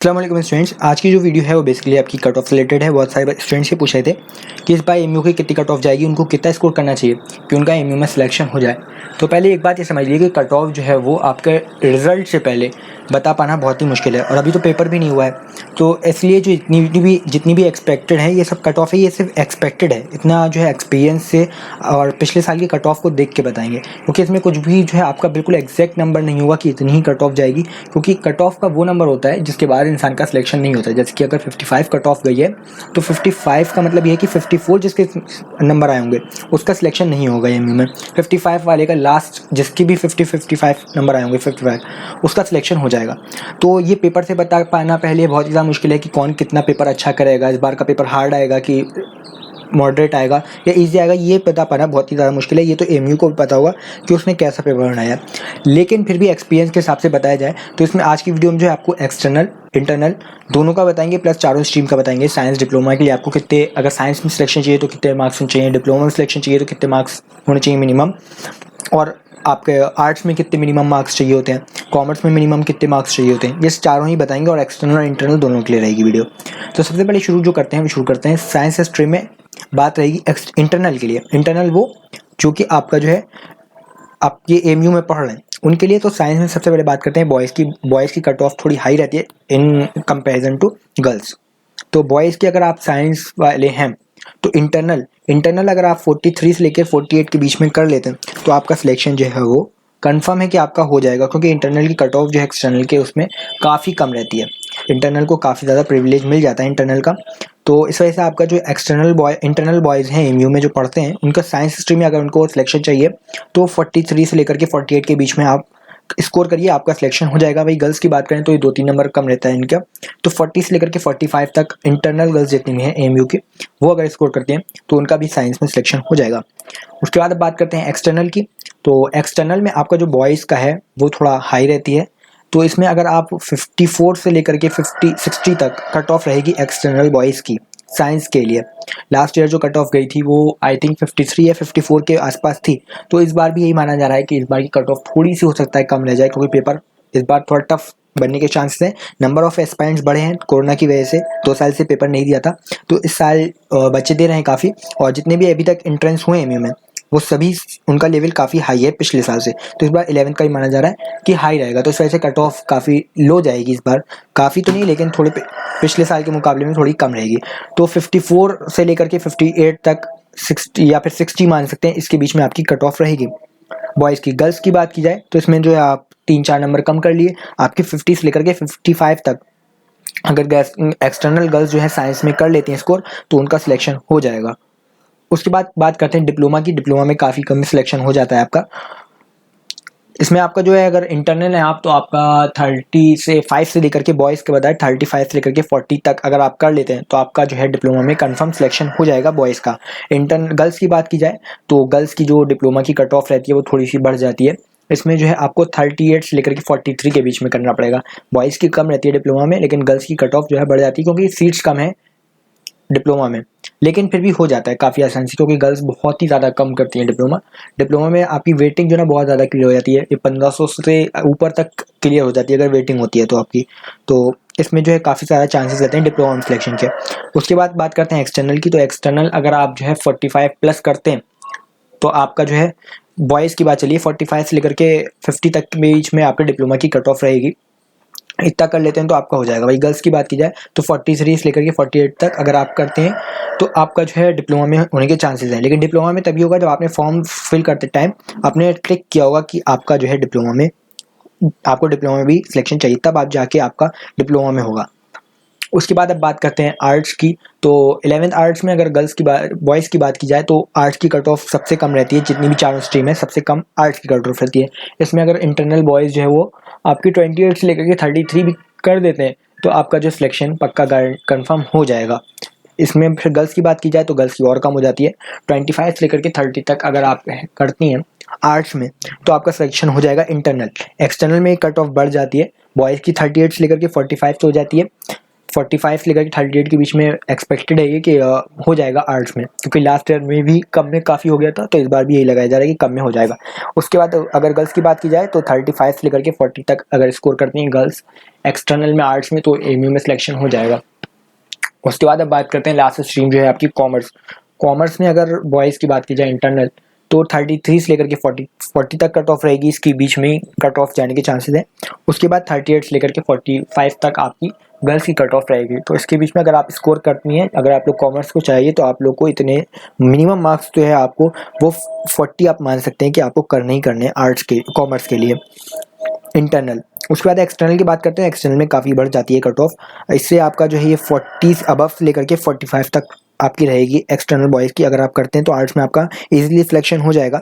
अस्सलाम स्टूडेंट्स, आज की जो वीडियो है वो बेसिकली आपकी कट ऑफ रिलेटेड है। बहुत सारे स्टूडेंट्स से पूछ रहे थे कि इस बार एमयू की कितनी कट ऑफ जाएगी, उनको कितना स्कोर करना चाहिए कि उनका एमयू में सिलेक्शन हो जाए। तो पहले एक बात ये समझ लीजिए कि कट ऑफ जो है वो आपके रिजल्ट से पहले बता पाना बहुत ही मुश्किल है, और अभी तो पेपर भी नहीं हुआ है। तो इसलिए जो जितनी भी एक्सपेक्टेड है ये सब कट ऑफ है, ये सिर्फ एक्सपेक्टेड है। इतना जो है एक्सपीरियंस से और पिछले साल की कट ऑफ को देख के बताएंगे, क्योंकि इसमें कुछ भी जो है आपका बिल्कुल एग्जैक्ट नंबर नहीं होगा कि इतनी ही कट ऑफ जाएगी, क्योंकि कट ऑफ का वो नंबर होता है जिसके बाद इंसान का सिलेक्शन नहीं होता है। जैसे कि अगर 55 कट ऑफ गई है तो 55 का मतलब ये है कि 54 जिसके नंबर आए होंगे उसका सिलेक्शन नहीं होगा एमयू में। 55 वाले का लास्ट जिसकी भी 55 नंबर आए होंगे 55 उसका सिलेक्शन हो जाएगा। तो ये पेपर से बता पाना पहले बहुत ज़्यादा मुश्किल है कि कौन कितना पेपर अच्छा करेगा, इस बार का पेपर हार्ड आएगा कि मॉडरेट आएगा या इजी आएगा, ये पता पाना बहुत ही ज़्यादा मुश्किल है। ये तो एमयू को भी पता होगा कि उसने कैसा पेपर बनाया, लेकिन फिर भी एक्सपीरियंस के हिसाब से बताया जाए तो इसमें आज की वीडियो में जो है आपको एक्सटर्नल इंटरनल दोनों का बताएंगे, प्लस चारों स्ट्रीम का बताएंगे। साइंस डिप्लोमा के लिए आपको कितने, अगर साइंस में सिलेक्शन चाहिए तो कितने मार्क्स होने चाहिए, डिप्लोमा में सिलेक्शन चाहिए तो कितने मार्क्स होने चाहिए मिनिमम, और आपके आर्ट्स में कितने मिनिमम मार्क्स चाहिए होते हैं, कॉमर्स में मिनिमम कितने मार्क्स चाहिए होते हैं, ये चारों ही बताएंगे। और एक्सटर्नल और इंटरनल दोनों के लिए रहेगी वीडियो। तो सबसे पहले शुरू करते हैं साइंस स्ट्रीम में। बात रहेगी इंटरनल के लिए। इंटरनल वो जो कि आपका जो है आप ये एमयू में पढ़ रहे हैं उनके लिए। तो साइंस में सबसे पहले बात करते हैं बॉयज़ की कट ऑफ थोड़ी हाई रहती है इन कंपैरिजन टू गर्ल्स। तो बॉयज़ की अगर आप साइंस वाले हैं तो इंटरनल अगर आप 43 से लेकर 48 के बीच में कर लेते हैं तो आपका सिलेक्शन जो है वो कंफर्म है कि आपका हो जाएगा, क्योंकि इंटरनल की कट ऑफ जो है एक्सटर्नल के उसमें काफ़ी कम रहती है। इंटरनल को काफ़ी ज़्यादा प्रिविलेज मिल जाता है इंटरनल का। तो इस वजह से आपका जो इंटरनल बॉयज़ हैं एमयू में जो पढ़ते हैं उनका साइंस स्ट्रीम में अगर उनको सिलेक्शन चाहिए तो 43 से लेकर के 48 के बीच में आप स्कोर करिए, आपका सिलेक्शन हो जाएगा। वही गर्ल्स की बात करें तो ये 2-3 नंबर कम रहता है इनका। तो 40 से लेकर के 45 तक इंटरनल गर्ल्स जितनी भी हैं एमयू के, वो अगर स्कोर करते हैं तो उनका भी साइंस में सिलेक्शन हो जाएगा। उसके बाद अब बात करते हैं एक्सटर्नल की। तो एक्सटर्नल में आपका जो बॉयज़ का है वो थोड़ा हाई रहती है। तो इसमें अगर आप 54 से लेकर के 60 तक कट ऑफ रहेगी एक्सटर्नल बॉयज़ की साइंस के लिए। लास्ट ईयर जो कट ऑफ गई थी वो आई थिंक 53 या 54 के आसपास थी। तो इस बार भी यही माना जा रहा है कि इस बार की कट ऑफ थोड़ी सी हो सकता है कम रह जाए, क्योंकि पेपर इस बार थोड़ा टफ बनने के चांसेस हैं। नंबर ऑफ एस्पायरेंट्स बढ़े हैं कोरोना की वजह से, 2 साल से पेपर नहीं दिया था, तो इस साल बच्चे दे रहे हैं काफ़ी। और जितने भी अभी तक एंट्रेंस हुए एमयू में वो सभी उनका लेवल काफ़ी हाई है पिछले साल से। तो इस बार 11th का ही माना जा रहा है कि हाई रहेगा, तो इस वजह से कट ऑफ काफ़ी लो जाएगी इस बार। काफ़ी तो नहीं, लेकिन थोड़े पिछले साल के मुकाबले में थोड़ी कम रहेगी। तो 54 से लेकर के 58 तक 60 या फिर 60 मान सकते हैं, इसके बीच में आपकी कट ऑफ रहेगी बॉयज़ की। गर्ल्स की बात की जाए तो इसमें जो है आप 3-4 नंबर कम कर लिए, आपकी 50 से लेकर के 55 तक अगर एक्सटर्नल गर्ल्स जो है साइंस में कर लेती हैं स्कोर तो उनका सिलेक्शन हो जाएगा। उसके बाद बात करते हैं डिप्लोमा की। डिप्लोमा में काफ़ी कम सिलेक्शन हो जाता है आपका। इसमें आपका जो है अगर इंटरनल है आप तो आपका 35 से लेकर के बॉयज़ के बताए 35 से लेकर के 40 तक अगर आप कर लेते हैं तो आपका जो है डिप्लोमा में कंफर्म सिलेक्शन हो जाएगा बॉयज़ का। गर्ल्स की बात की जाए तो गर्ल्स की जो डिप्लोमा की कट ऑफ रहती है वो थोड़ी सी बढ़ जाती है। इसमें जो है आपको 38 से लेकर के 43 के बीच में करना पड़ेगा। बॉयज़ की कम रहती है डिप्लोमा में, लेकिन गर्ल्स की कट ऑफ जो है बढ़ जाती है क्योंकि सीट्स कम है डिप्लोमा में। लेकिन फिर भी हो जाता है काफ़ी आसानी से, क्योंकि गर्ल्स बहुत ही ज़्यादा कम करती हैं डिप्लोमा में आपकी वेटिंग जो है ना बहुत ज़्यादा क्लियर हो जाती है। ये 1500 से ऊपर तक क्लियर हो जाती है अगर वेटिंग होती है तो आपकी। तो इसमें जो है काफ़ी सारा चांसेस रहते हैं डिप्लोमा में सिलेक्शन के। उसके बाद बात करते हैं एक्सटर्नल की। तो एक्सटर्नल अगर आप जो है 45 प्लस करते हैं तो आपका जो है बॉयज़ की बात चलिए 45 से लेकर के 50 तक के बीच में आपके डिप्लोमा की कट ऑफ रहेगी। इतना कर लेते हैं तो आपका हो जाएगा। भाई गर्ल्स की बात की जाए तो 43 से लेकर के 48 तक अगर आप करते हैं तो आपका जो है डिप्लोमा में होने के चांसेस हैं। लेकिन डिप्लोमा में तभी होगा जब आपने फॉर्म फिल करते टाइम आपने क्लिक किया होगा कि आपका जो है आपको डिप्लोमा में भी सिलेक्शन चाहिए, तब आप जाके आपका डिप्लोमा में होगा। उसके बाद अब बात करते हैं आर्ट्स की। तो 11th आर्ट्स में अगर बॉयज़ की बात की जाए तो आर्ट्स की कट ऑफ सबसे कम रहती है। जितनी भी चारों स्ट्रीम है सबसे कम आर्ट्स की कट ऑफ रहती है। इसमें अगर इंटरनल बॉयज़ जो है वो आपकी 28 से लेकर के 33 भी कर देते हैं तो आपका जो सिलेक्शन पक्का कंफर्म हो जाएगा। इसमें फिर गर्ल्स की बात की जाए तो गर्ल्स की और कम हो जाती है। 25 से लेकर के 30 तक अगर आप करती हैं आर्ट्स में तो आपका सिलेक्शन हो जाएगा इंटरनल। एक्सटर्नल में कट ऑफ बढ़ जाती है, बॉयज़ की 38 से लेकर के 45 तो हो जाती है, 45 से लेकर 38 के बीच में एक्सपेक्टेड है ये कि हो जाएगा आर्ट्स में, क्योंकि लास्ट ईयर में भी कम में काफ़ी हो गया था, तो इस बार भी यही लगाया जा रहा है कि कम में हो जाएगा। उसके बाद अगर गर्ल्स की बात की जाए तो 35 से लेकर के 40 तक अगर स्कोर करती हैं गर्ल्स एक्सटर्नल में आर्ट्स में, तो एमयू में सिलेक्शन हो जाएगा। उसके बाद अब बात करते हैं लास्ट स्ट्रीम जो है आपकी कॉमर्स। कॉमर्स में अगर बॉयज़ की बात की जाए इंटरनल, तो 33 से लेकर के 40 तक कट ऑफ रहेगी, इसके बीच में ही कट ऑफ जाने के चांसेस हैं। उसके बाद 38 से लेकर के 45 तक आपकी गर्ल्स की कट ऑफ रहेगी। तो इसके बीच में अगर आप स्कोर करती हैं, अगर आप लोग कॉमर्स को चाहिए तो आप लोग को इतने मिनिमम मार्क्स जो है आपको वो 40 आप मान सकते हैं कि आपको करने ही करने आर्ट्स के कॉमर्स के लिए इंटरनल। उसके बाद एक्सटर्नल की बात करते हैं, एक्सटर्नल में काफ़ी बढ़ जाती है कट ऑफ, इससे आपका जो है ये 40 अबव से लेकर के 45 तक आपकी रहेगी एक्सटर्नल बॉयज़ की। अगर आप करते हैं तो आर्ट्स में आपका इजीली सिलेक्शन हो जाएगा।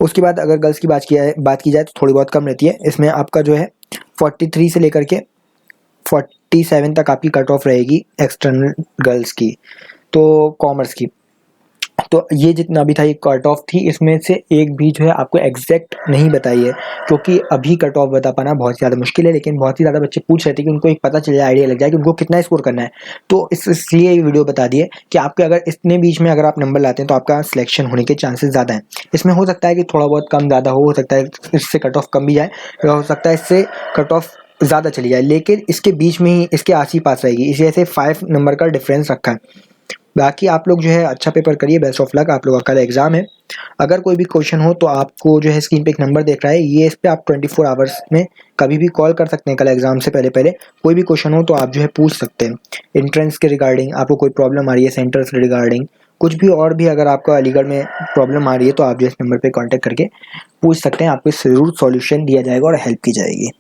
उसके बाद अगर गर्ल्स की बात की जाए तो थोड़ी बहुत कम रहती है, इसमें आपका जो है 43 से लेकर के 47 तक आपकी कट ऑफ रहेगी एक्सटर्नल गर्ल्स की, तो कॉमर्स की। तो ये जितना भी था ये कट ऑफ थी, इसमें से एक भी जो है आपको एग्जैक्ट नहीं बताई है, क्योंकि अभी कट ऑफ बता पाना बहुत ज़्यादा मुश्किल है। लेकिन बहुत ही ज़्यादा बच्चे पूछ रहे थे कि उनको एक पता चल जाए, आइडिया लग जाए कि उनको कितना स्कोर करना है, तो इसलिए ये वीडियो बता दिए कि आपके अगर इतने बीच में अगर आप नंबर लाते हैं तो आपका सिलेक्शन होने के चांसेस ज़्यादा हैं। इसमें हो सकता है कि थोड़ा बहुत कम ज़्यादा हो सकता है इससे कट ऑफ कम भी जाए, या हो सकता है इससे कट ऑफ ज़्यादा चली जाए, लेकिन इसके बीच में ही इसके आस ही पास रहेगी, इसी वजह से 5 नंबर का डिफरेंस रखा है। बाकी आप लोग जो है अच्छा पेपर करिए, बेस्ट ऑफ लक। आप लोगों का कल एग्ज़ाम है। अगर कोई भी क्वेश्चन हो तो आपको जो है स्क्रीन पे एक नंबर देख रहा है, ये इस पे आप 24 आवर्स में कभी भी कॉल कर सकते हैं। कल एग्ज़ाम से पहले कोई भी क्वेश्चन हो तो आप जो है पूछ सकते हैं। एंट्रेंस के रिगार्डिंग आपको कोई प्रॉब्लम आ रही है, सेंटर से रिगार्डिंग कुछ भी और भी अगर आपको अलीगढ़ में प्रॉब्लम आ रही है तो आप जो इस नंबर पर कॉन्टैक्ट करके पूछ सकते हैं, आपको ज़रूर सॉल्यूशन दिया जाएगा और हेल्प की जाएगी।